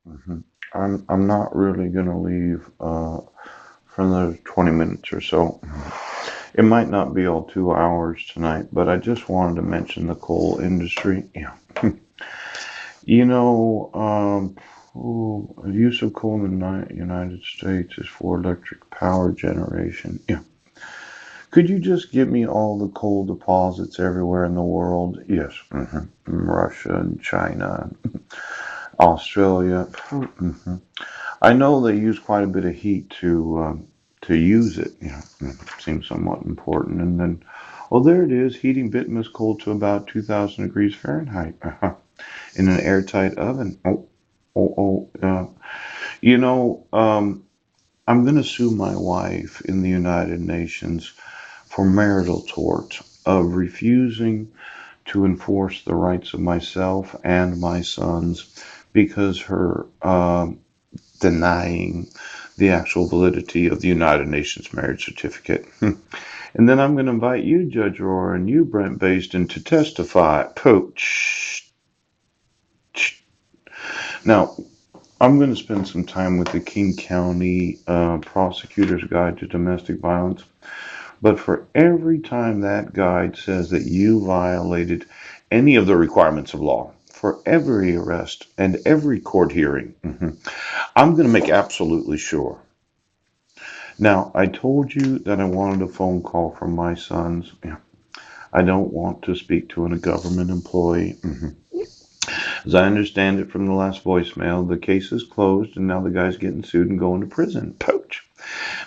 hmm I'm not really gonna leave for another 20 minutes or so. It might not be all 2 hours tonight, but I just wanted to mention the coal industry. Yeah. You know, use of coal in the United States is for electric power generation. Yeah. Could you just give me all the coal deposits everywhere in the world? Yes. Russia and China, Australia. I know they use quite a bit of heat to use it. Seems somewhat important. And then, oh, there it is, heating bituminous coal to about 2,000 degrees Fahrenheit in an airtight oven. You know, I'm going to sue my wife in the United Nations for marital tort of refusing to enforce the rights of myself and my sons because her denying the actual validity of the United Nations marriage certificate. And then I'm going to invite you, Judge Rohr, and you, Brent Baston, to testify. Poach. Now, I'm going to spend some time with the King County Prosecutor's Guide to Domestic Violence. But for every time that guide says that you violated any of the requirements of law, for every arrest and every court hearing, I'm going to make absolutely sure. Now, I told you that I wanted a phone call from my sons. Yeah. I don't want to speak to a government employee. As I understand it from the last voicemail, the case is closed and now the guy's getting sued and going to prison. Poach.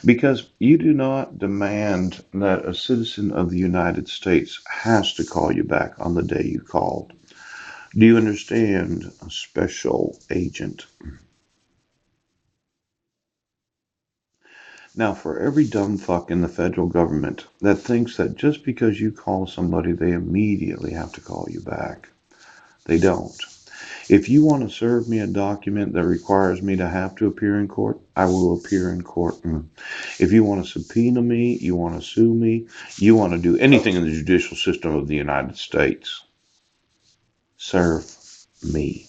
Because you do not demand that a citizen of the United States has to call you back on the day you called. Do you understand? A special agent. Now, for every dumb fuck in the federal government that thinks that just because you call somebody, they immediately have to call you back, they don't. If you want to serve me a document that requires me to have to appear in court, I will appear in court. If you want to subpoena me, you want to sue me, you want to do anything in the judicial system of the United States, serve me.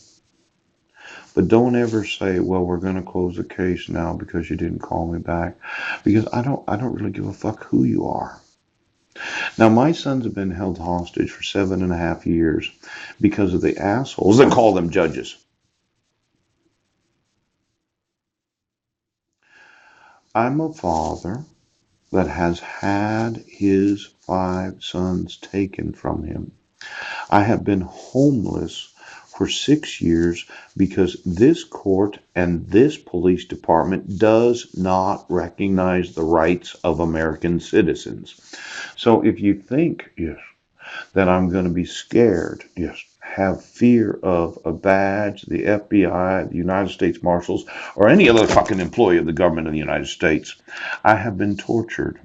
But don't ever say, well, we're going to close the case now because you didn't call me back. Because I don't really give a fuck who you are. Now, my sons have been held hostage for 7.5 years because of the assholes that call them judges. I'm a father that has had his 5 sons taken from him. I have been homeless for 6 years because this court and this police department does not recognize the rights of American citizens. So if you think, yes, that I'm going to be scared, yes, have fear of a badge, the FBI, the United States Marshals, or any other fucking employee of the government of the United States, I have been tortured,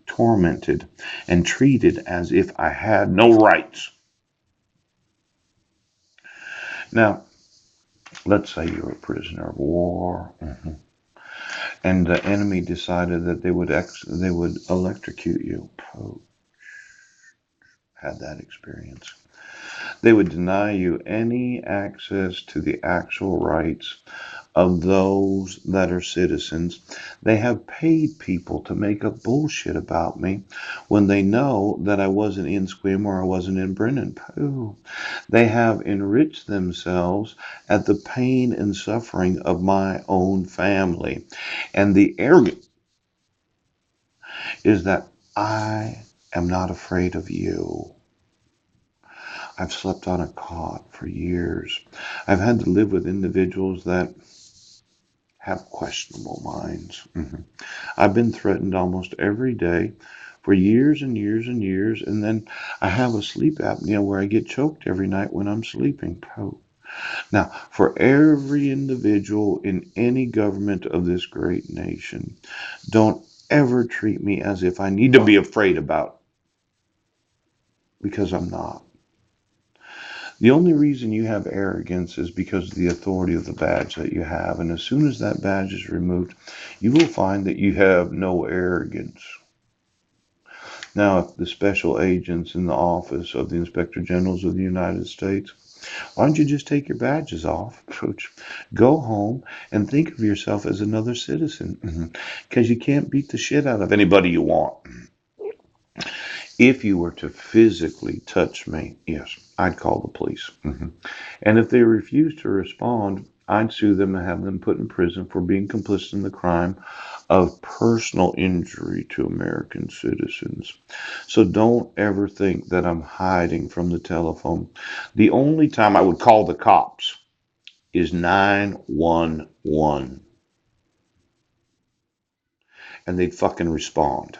tormented, and treated as if I had no rights. Now, let's say you're a prisoner of war, and the enemy decided that they would electrocute you. Oh, had that experience. They would deny you any access to the actual rights of those that are citizens. They have paid people to make up bullshit about me when they know that I wasn't in Squim or I wasn't in Brennan. Pooh. They have enriched themselves at the pain and suffering of my own family. And the arrogance is that I am not afraid of you. I've slept on a cot for years. I've had to live with individuals that have questionable minds. I've been threatened almost every day for years and years and years, and then I have a sleep apnea where I get choked every night when I'm sleeping. Oh. Now, for every individual in any government of this great nation, don't ever treat me as if I need to be afraid about, because I'm not. The only reason you have arrogance is because of the authority of the badge that you have. And as soon as that badge is removed, you will find that you have no arrogance. Now, if the special agents in the office of the Inspector Generals of the United States Why don't you just take your badges off, go home, and think of yourself as another citizen? Because you can't beat the shit out of anybody you want. If you were to physically touch me, yes, I'd call the police. And if they refuse to respond, I'd sue them and have them put in prison for being complicit in the crime of personal injury to American citizens. So don't ever think that I'm hiding from the telephone. The only time I would call the cops is 911, and they'd fucking respond.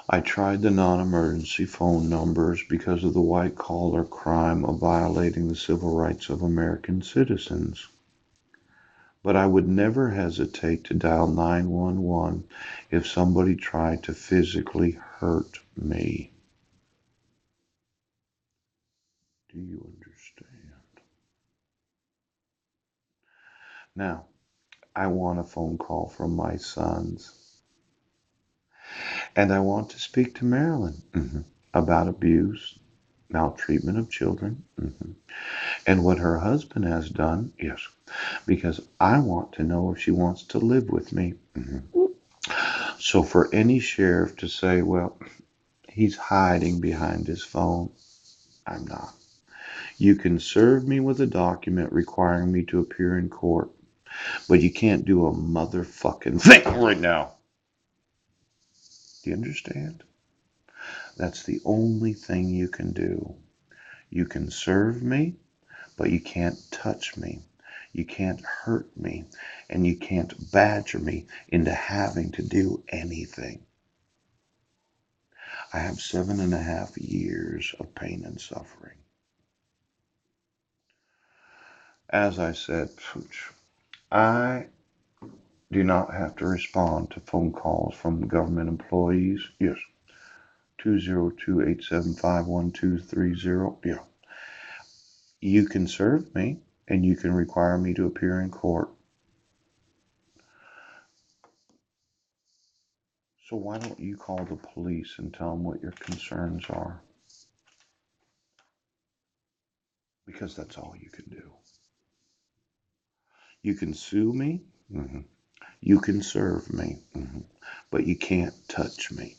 I tried the non-emergency phone numbers because of the white-collar crime of violating the civil rights of American citizens. But I would never hesitate to dial 911 if somebody tried to physically hurt me. Do you understand? Now, I want a phone call from my sons, and I want to speak to Marilyn about abuse, maltreatment of children, and what her husband has done. Yes, because I want to know if she wants to live with me. So for any sheriff to say, well, he's hiding behind his phone, I'm not. You can serve me with a document requiring me to appear in court, but you can't do a motherfucking thing right now. Do you understand? That's the only thing you can do. You can serve me, but you can't touch me. You can't hurt me, and you can't badger me into having to do anything. I have 7.5 years of pain and suffering. As I said, I do not have to respond to phone calls from government employees. Yes, 202-875-1230. Yeah. You can serve me and you can require me to appear in court. So why don't you call the police and tell them what your concerns are? Because that's all you can do. You can sue me. You can serve me. But you can't touch me.